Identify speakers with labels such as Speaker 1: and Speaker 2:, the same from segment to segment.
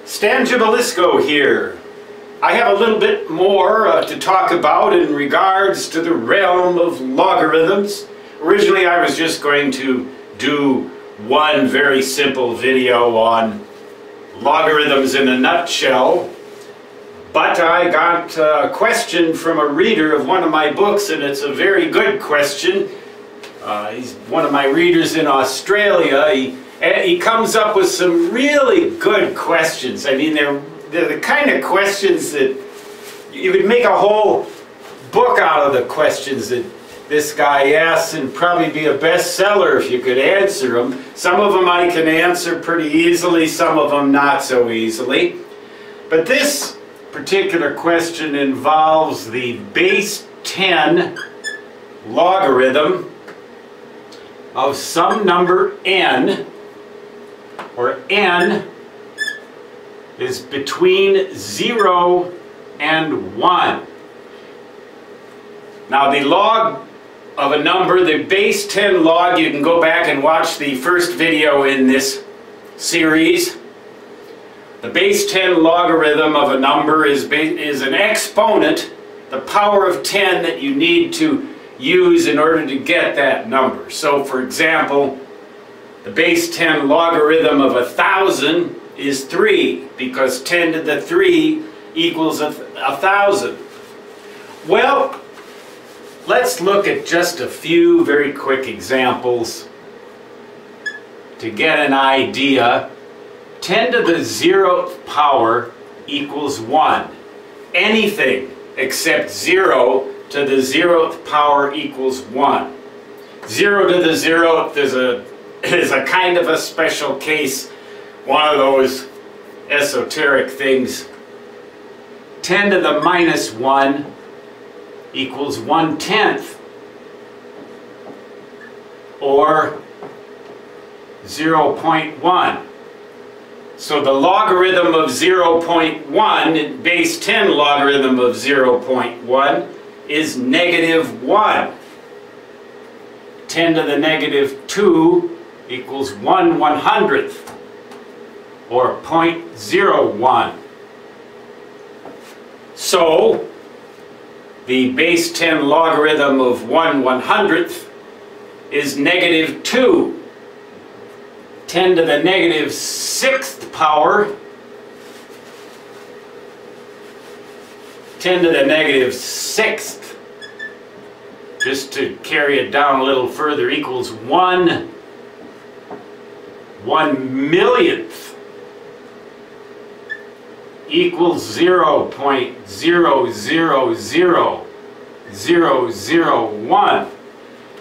Speaker 1: Stan Gibilisco here. I have a little bit more to talk about in regards to the realm of logarithms. Originally I was just going to do one very simple video on logarithms in a nutshell, but I got a question from a reader of one of my books, and it's a very good question. He's one of my readers in Australia. He comes up with some really good questions. I mean, they're the kind of questions that you could make a whole book out of, the questions that this guy asks, and probably be a bestseller if you could answer them. Some of them I can answer pretty easily, some of them not so easily. But this particular question involves the base 10 logarithm of some number n, where n is between 0 and 1. Now the log of a number, the base 10 log, you can go back and watch the first video in this series. The base 10 logarithm of a number is an exponent, the power of 10, that you need to use in order to get that number. So for example, the base 10 logarithm of 1,000 is 3, because 10 to the 3 equals 1,000. Well, let's look at just a few very quick examples to get an idea. 10 to the 0th power equals 1. Anything except 0 to the 0th power equals 1. 0 to the 0th is a kind of a special case, one of those esoteric things. 10 to the minus 1 equals 1/10, or 0.1. So the logarithm of 0.1, base 10 logarithm of 0.1, is -1. 10 to the -2 equals 1/100th, or 0.01. So the base 10 logarithm of 1/100th is -2. 10 to the -6th power, 10 to the -6th, just to carry it down a little further, equals 1/1,000,000th, equals 0.0000001.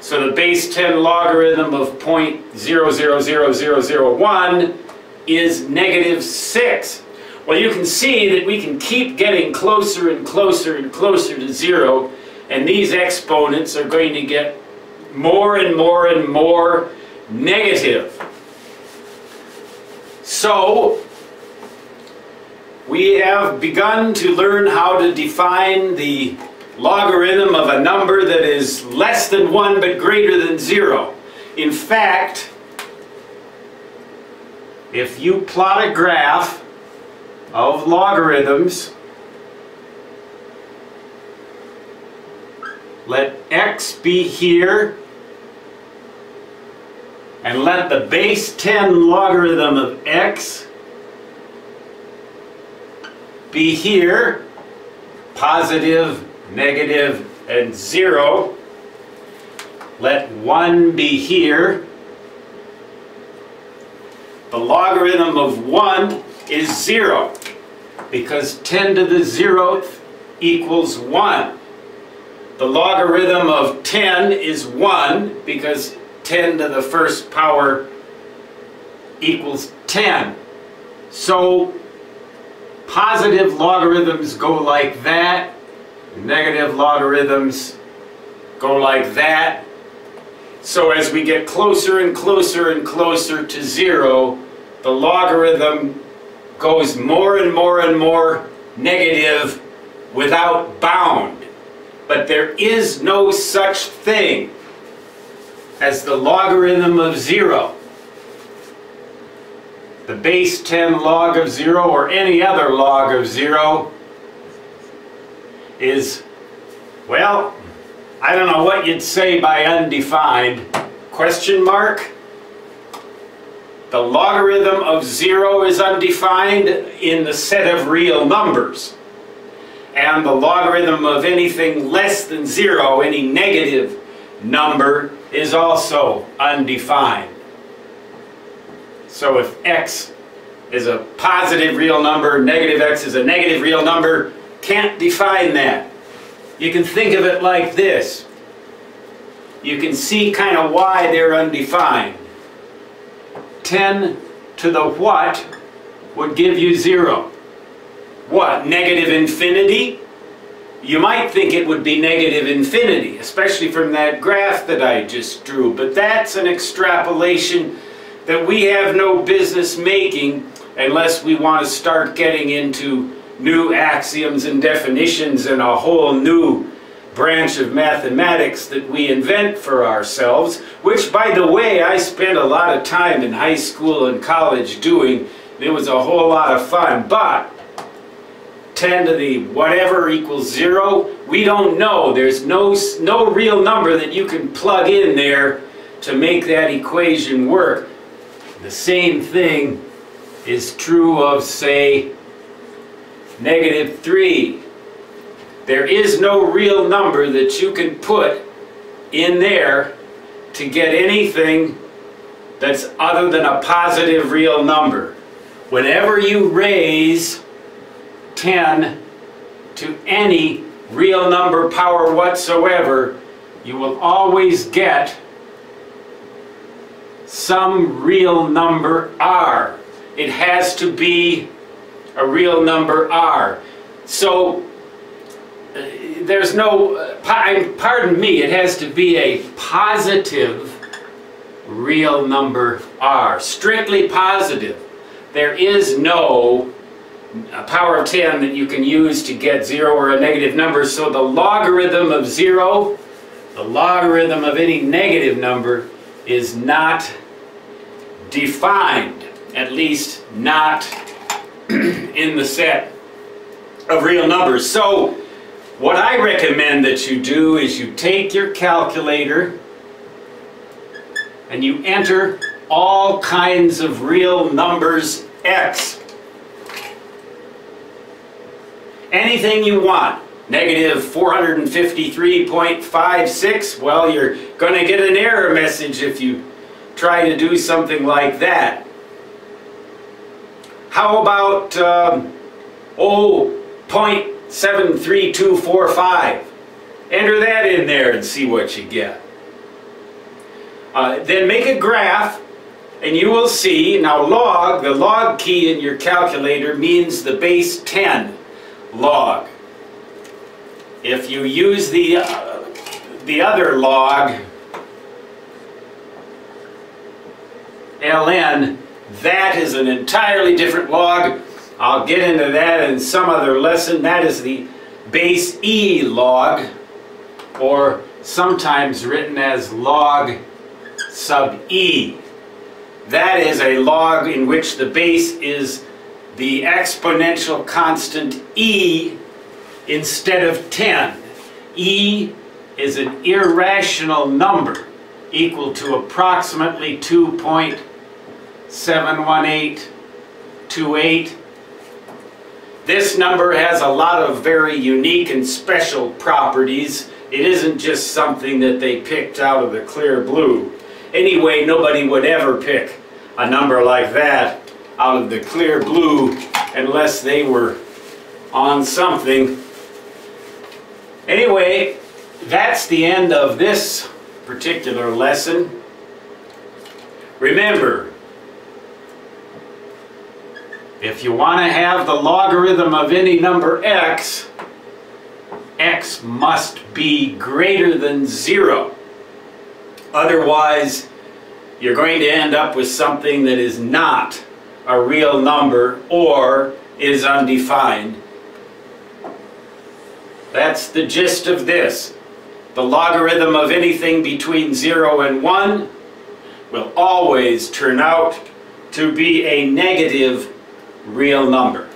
Speaker 1: So the base 10 logarithm of 0.000001 is -6. Well, you can see that we can keep getting closer and closer and closer to 0, and these exponents are going to get more and more and more negative. So we have begun to learn how to define the logarithm of a number that is less than 1 but greater than 0. In fact, if you plot a graph of logarithms, let x be here, and let the base 10 logarithm of x be here, positive, negative, and 0. Let 1 be here. The logarithm of 1 is 0, because 10 to the 0th equals 1. The logarithm of 10 is 1, because 10 to the 1st power equals 10. So positive logarithms go like that, negative logarithms go like that. So as we get closer and closer and closer to 0, the logarithm goes more and more and more negative without bound. But there is no such thing as the logarithm of 0. the base 10 log of 0 or any other log of 0 is, well, I don't know what you'd say by undefined. Question mark? The logarithm of 0 is undefined in the set of real numbers. And the logarithm of anything less than 0, any negative number, is also undefined. So if x is a positive real number, negative x is a negative real number, can't define that. You can think of it like this. You can see kind of why they're undefined. 10 to the what would give you 0. What? Negative infinity? You might think it would be negative infinity, especially from that graph that I just drew, but that's an extrapolation that we have no business making unless we want to start getting into new axioms and definitions and a whole new branch of mathematics that we invent for ourselves, which, by the way, I spent a lot of time in high school and college doing. It was a whole lot of fun, but 10 to the whatever equals 0, we don't know. There's no real number that you can plug in there to make that equation work. The same thing is true of, say, -3. There is no real number that you can put in there to get anything that's other than a positive real number. Whenever you raise 10 to any real number power whatsoever, you will always get some real number r. It has to be a real number r. So there's no, pardon me, it has to be a positive real number r. Strictly positive. There is no power of 10 that you can use to get 0 or a negative number. So the logarithm of 0, the logarithm of any negative number, is not defined, at least not in the set of real numbers. So what I recommend that you do is you take your calculator and you enter all kinds of real numbers x. Anything you want. -453.56, well, you're going to get an error message if you try to do something like that. How about 0.73245? Enter that in there and see what you get. Then make a graph and you will see, now log, the log key in your calculator means the base 10 log. If you use the other log, ln, that is an entirely different log. I'll get into that in some other lesson. That is the base E log, or sometimes written as log sub E. That is a log in which the base is the exponential constant e instead of 10. E is an irrational number equal to approximately 2.71828. This number has a lot of very unique and special properties. It isn't just something that they picked out of the clear blue. Anyway, nobody would ever pick a number like that out of the clear blue unless they were on something. Anyway, that's the end of this particular lesson. Remember, if you want to have the logarithm of any number x, x must be greater than 0. Otherwise, you're going to end up with something that is not a real number or is undefined. That's the gist of this. The logarithm of anything between 0 and 1 will always turn out to be a negative real number.